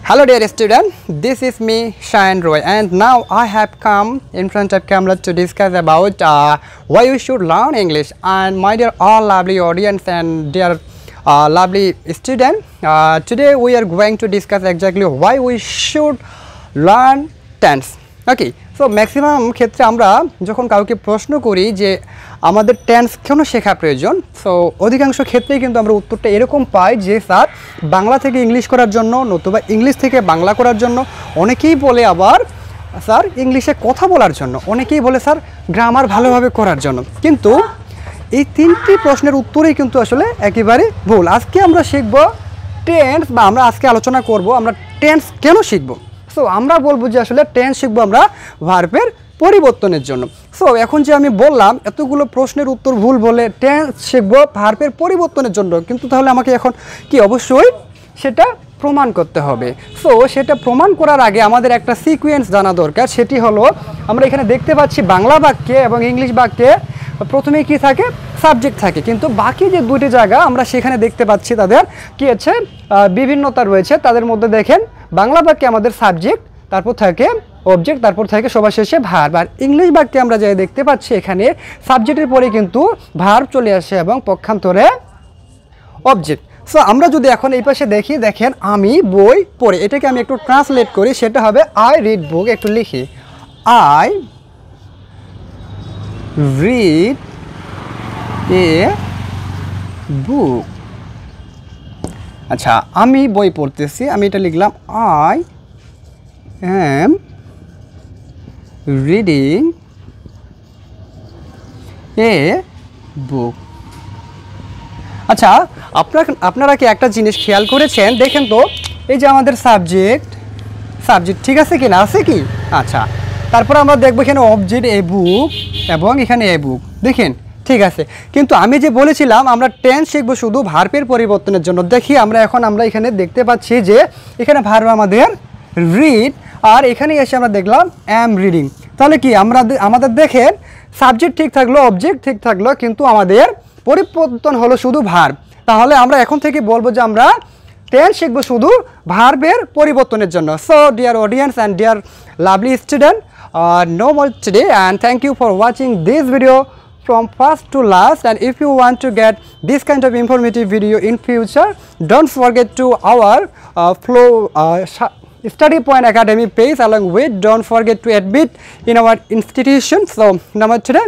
Hello dear student, this is me Shayan Roy and now I have come in front of camera to discuss about why you should learn English. And my dear all lovely audience and dear lovely student, today we are going to discuss exactly why we should learn tense. Okay, so maximum ক্ষেত্রে আমরা যখন কাউকে প্রশ্ন করি যে আমাদের tense কেন শেখা প্রয়োজন, সো অধিকাংশ ক্ষেত্রেই কিন্তু আমরা উত্তরটা এরকম পাই যে স্যার বাংলা থেকে ইংলিশ করার জন্য, নতুবা ইংলিশ থেকে বাংলা করার জন্য। অনেকেই বলে আবার স্যার ইংলিশে কথা বলার জন্য, অনেকেই বলে স্যার গ্রামার ভালোভাবে করার জন্য। কিন্তু এই তিনটি প্রশ্নের উত্তরেই কিন্তু আসলে একেবারে ভুল। আজকে আমরা শিখব টেন্স, বা আমরা আজকে আলোচনা করব আমরা টেন্স কেন শিখব। সো আমরা বলবো যে আসলে টেন্স শিখবো আমরা ভার্বের পরিবর্তনের জন্য। সো এখন যে আমি বললাম এতগুলো প্রশ্নের উত্তর ভুল বলে টেন্স শিখবো ভার্বের পরিবর্তনের জন্য, কিন্তু তাহলে আমাকে এখন কি অবশ্যই সেটা প্রমাণ করতে হবে। সো সেটা প্রমাণ করার আগে আমাদের একটা সিকোয়েন্স জানা দরকার, সেটি হলো আমরা এখানে দেখতে পাচ্ছি বাংলা বাক্যে এবং ইংলিশ বাক্যে প্রথমেই কি থাকে, সাবজেক্ট থাকে, কিন্তু বাকি যে দুটি জায়গা আমরা সেখানে দেখতে পাচ্ছি তাদের কি আছে, বিভিন্নতা রয়েছে। তাদের মধ্যে দেখেন বাংলা বাক্যে আমাদের সাবজেক্ট, তারপর থাকে অবজেক্ট, তারপর থাকে সবার শেষে ভার্ব। আর ইংলিশ বাক্যে আমরা যাই দেখতে পাচ্ছি এখানে সাবজেক্টের পরে কিন্তু ভার্ব চলে আসে এবং পক্ষান্তরে অবজেক্ট। সো আমরা যদি এখন এই পাশে দেখি, দেখেন আমি বই পড়ি, এটাকে আমি একটু ট্রান্সলেট করি, সেটা হবে আই রিড বুক। একটু লিখি আই রিড এ বুক। আচ্ছা, আমি বই পড়তেছি, আমি এটা লিখলাম আই অ্যাম রিডিং এ বুক। আচ্ছা, আপনারা কি একটা জিনিস খেয়াল করেছেন, দেখেন তো এই যে আমাদের সাবজেক্ট ঠিক আছে কি না, আছে কি? আচ্ছা, তারপর আমরা দেখবো এখানে অবজেক্ট এ বুক এবং এখানে এ বুক, দেখেন ঠিক আছে। কিন্তু আমি যে বলেছিলাম আমরা টেন্স শিখবো শুধু ভার্বের পরিবর্তনের জন্য। দেখি আমরা এখানে দেখতে পাচ্ছি যে এখানে ভার্ব আমাদের রিড, আর এখানে এসে আমরা দেখলাম অ্যাম রিডিং। তাহলে কি আমাদের দেখেন সাবজেক্ট ঠিক থাকলো, অবজেক্ট ঠিক থাকলো, কিন্তু আমাদের পরিবর্তন হলো শুধু ভার্ব। তাহলে আমরা এখন থেকে বলবো যে আমরা টেন্স শিখবো শুধু ভার্বের পরিবর্তনের জন্য। So dear audience and deer lovely student, no more today, and thank you for watching this video from first to last. And if you want to get this kind of informative video in future, don't forget to our Flow Study Point Academy page, along with don't forget to admit in our institution. So number today.